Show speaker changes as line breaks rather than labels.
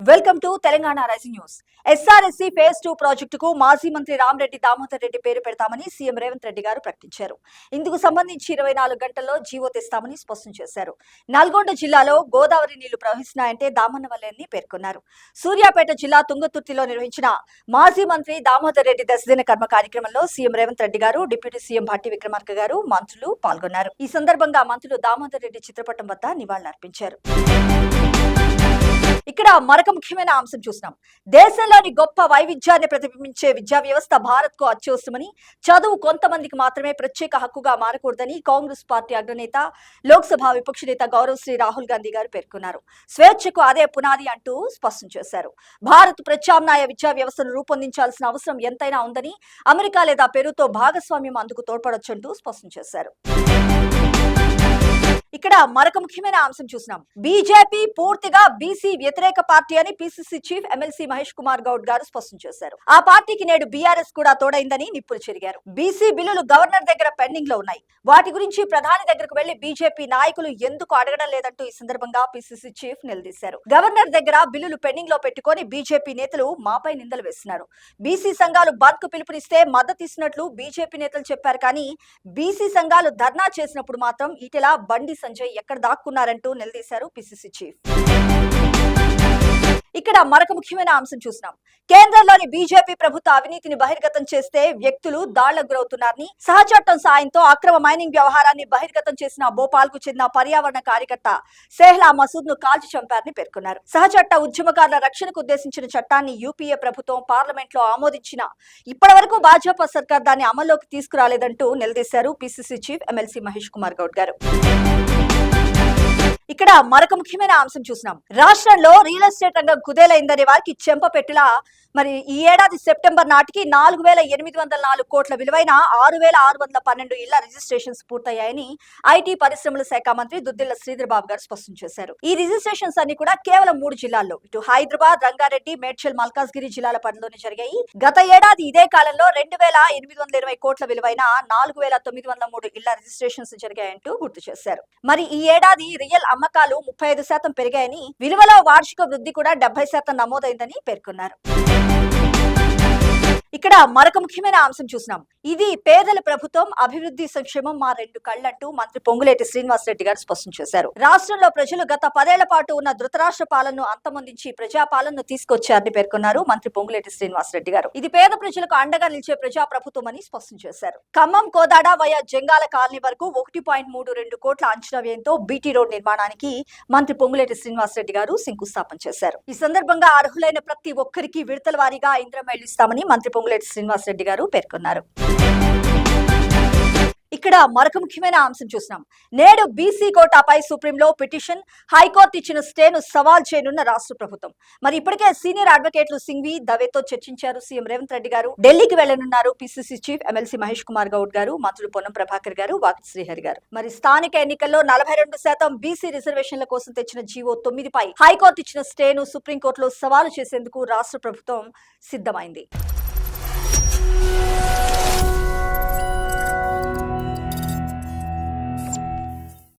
Welcome to Telangana rising news. SRSC phase 2 ప్రాజెక్టుకు మాజీ మంత్రి రామరెడ్డి దామోదర్ రెడ్డి పేరు పెడతామని సీఎం రేవంత్ రెడ్డి గారు ప్రకటించారు. ఇందుకు సంబంధించి 24 గంటల్లో జీవో తెస్తామని స్పష్టం చేశారు. నల్గొండ జిల్లాలో గోదావరి నీళ్లు ప్రవహిస్తున్నాయంటే దామన్నవల్లేని పేర్కొన్నారు. సూర్యాపేట జిల్లా తుంగతుర్తిలో నిర్వహించిన మాజీ మంత్రి దామోదర్ రెడ్డి దశదిన కర్మ కార్యక్రమంలో సీఎం రేవంత్ రెడ్డి గారు, డిప్యూటీ సీఎం భట్టి విక్రమార్క గారు, మంత్రులు పాల్గొన్నారు. ఈ సందర్భంగా మంత్రులు దామోదర్ రెడ్డి చిత్రపటం వద్ద నివాళులర్పించారు. ఇక్కడ మరొక ముఖ్యమైన అంశం చూస్తున్నాం. దేశంలోని గొప్ప వైవిధ్యాన్ని ప్రతిబింబించే విద్యా వ్యవస్థ భారత్ కు అత్యవసరమని, చదువు కొంతమందికి మాత్రమే ప్రత్యేక హక్కుగా మారకూడదని కాంగ్రెస్ పార్టీ అగ్రనేత, లోక్సభ విపక్ష నేత గౌరవశ్రీ రాహుల్ గాంధీ గారు పేర్కొన్నారు. స్వేచ్ఛకు అదే పునాది అంటూ స్పష్టం చేశారు. భారత్ ప్రత్యామ్నాయ విద్యా వ్యవస్థను రూపొందించాల్సిన అవసరం ఎంతైనా ఉందని, అమెరికా లేదా పెరుతో భాగస్వామ్యం అందుకు తోడ్పడొచ్చంటూ స్పష్టం చేశారు. ఇక్కడ మరొక ముఖ్యమైన అంశం చూసినాం. బీజేపీ పూర్తిగా బీసీ వ్యతిరేక పార్టీ అని PCC chief MLC Mahesh Kumar Goud గారు స్పష్టం చేశారు. ఆ పార్టీకి నేడు బీఆర్ఎస్ కూడా తోడైందని నిప్పులు చెరిగారు. బీసీ బిల్లులు గవర్నర్ దగ్గర పెండింగ్ లో ఉన్నాయి. వాటి గురించి ప్రధాని దగ్గరకు వెళ్లి బీజేపీ నాయకులు ఎందుకు అడగడం లేదంటూ ఈ సందర్భంగా పీసీసీ చీఫ్ నిలదీశారు. గవర్నర్ దగ్గర బిల్లులు పెండింగ్ లో పెట్టుకుని బీజేపీ నేతలు మాపై నిందలు వేస్తున్నారు. బీసీ సంఘాలు బంద్ కు పిలుపునిస్తే మద్దతు ఇస్తున్నట్లు బీజేపీ నేతలు చెప్పారు. కానీ బీసీ సంఘాలు ధర్నా చేసినప్పుడు మాత్రం ఈటెల, బండి సంజయ్ ఎక్కడ దాక్కున్నారంటూ నిలదీశారు పీసీసీ చీఫ్. ఇక్కడ మరొక ముఖ్యమైన అంశం చూసినాం. కేంద్రంలోని బీజేపీ ప్రభుత్వ అవినీతిని బహిర్గతం చేస్తే వ్యక్తులు దాళ్లకు గురవుతున్నారని, సహచట్టం సాయంతో అక్రమ మైనింగ్ వ్యవహారాన్ని బహిర్గతం చేసిన భోపాల్ కు చెందిన పర్యావరణ కార్యకర్త సెహ్లా మసూద్ ను కాల్చి చంపారని పేర్కొన్నారు. సహచట్ట ఉద్యమకారుల రక్షణకు ఉద్దేశించిన చట్టాన్ని యూపీఏ ప్రభుత్వం పార్లమెంట్ లో ఆమోదించిన ఇప్పటి వరకు భాజపా సర్కార్ దాన్ని అమల్లోకి తీసుకురాలేదంటూ నిలదీశారు PCC chief MLC Mahesh Kumar Goud గారు. ఇక్కడ మరొక ముఖ్యమైన అంశం చూసినాం. రాష్ట్రంలో రియల్ ఎస్టేట్ రంగం కుదేలైందనే వారికి చెంపపెట్టులా ఈ ఏడాది సెప్టెంబర్ నాటికి 4,804 కోట్ల విలువైన 6,612 ఇళ్ల రిజిస్ట్రేషన్స్ పూర్తయ్యాయని ఐటీ పరిశ్రమల శాఖ మంత్రి దుద్దిళ్ల శ్రీధర్ బాబు గారు స్పష్టం చేశారు. ఈ రిజిస్ట్రేషన్స్ అన్ని కూడా కేవలం 3 జిల్లాల్లో, ఇటు హైదరాబాద్, రంగారెడ్డి, మేడ్చల్, మల్కాజ్గిరి జిల్లాల పరిధిలోనే జరిగాయి. గత ఏడాది ఇదే కాలంలో 2,820 కోట్ల విలువైన 4,903 ఇళ్ల రిజిస్ట్రేషన్స్ జరిగాయంటూ గుర్తు చేశారు. మరి ఈ ఏడాది రియల్ అమ్మకాలు 35% పెరిగాయని, విలువలో వార్షిక వృద్ధి కూడా 70% నమోదైందని పేర్కొన్నారు. ఇక్కడ మరొక ముఖ్యమైన అంశం చూసినాం. ఇది పేదల ప్రభుత్వం, అభివృద్ధి సంక్షేమం మా 2 కళ్లంటూ మంత్రి పొంగులేటి శ్రీనివాస్ రెడ్డి గారు స్పష్టం చేశారు. రాష్ట్రంలో ప్రజలు గత 10 ఏళ్ల పాటు ఉన్న ధృతరాష్ట్ర పాలనను అంతమొందించి ప్రజాపాలనను తీసుకొచ్చారని పేర్కొన్నారు మంత్రి పొంగులేటి శ్రీనివాస్ రెడ్డి గారు. ఇది పేద ప్రజలకు అండగా నిలిచే ప్రజా ప్రభుత్వం అని స్పష్టం చేశారు. ఖమ్మం, కోదాడ వయా జంగాల కాలనీ వరకు 1.32 కోట్ల అంచనా వ్యయంతో బీటీ రోడ్ నిర్మాణానికి మంత్రి పొంగులేటి శ్రీనివాస్ రెడ్డి గారు శంకుస్థాపన చేశారు. ఈ సందర్భంగా అర్హులైన ప్రతి ఒక్కరికి విడతల వారీగా ఇంద్రమ్మ ఇళ్లు ఇస్తామని మంత్రి పొంగులేటి శ్రీనివాస్ రెడ్డి గారు పేర్కొన్నారు. ఇక్కడ మరొక ముఖ్యమైన అంశం చూసినాం. నేడు బీసీ కోటాపై సుప్రీంలో పిటిషన్, హైకోర్టు ఇచ్చిన స్టేను సవాల్ చేయనున్న రాష్ట్ర ప్రభుత్వం. మరి ఇప్పటికే సీనియర్ అడ్వకేట్లు సింఘ్వి, దవేతో చర్చించారు సీఎం రేవంత్ రెడ్డి గారు. ఢిల్లీకి వెళ్లనున్నారు PCC chief MLC Mahesh Kumar Goud garu, మంత్రులు పొన్నం ప్రభాకర్ గారు, వాకిటి శ్రీహరి గారు. మరి స్థానిక ఎన్నికల్లో 42% బీసీ రిజర్వేషన్ల కోసం తెచ్చిన జీవో 9 పై హైకోర్టు ఇచ్చిన స్టేను సుప్రీంకోర్టులో సవాలు చేసేందుకు రాష్ట్ర ప్రభుత్వం సిద్ధమైంది.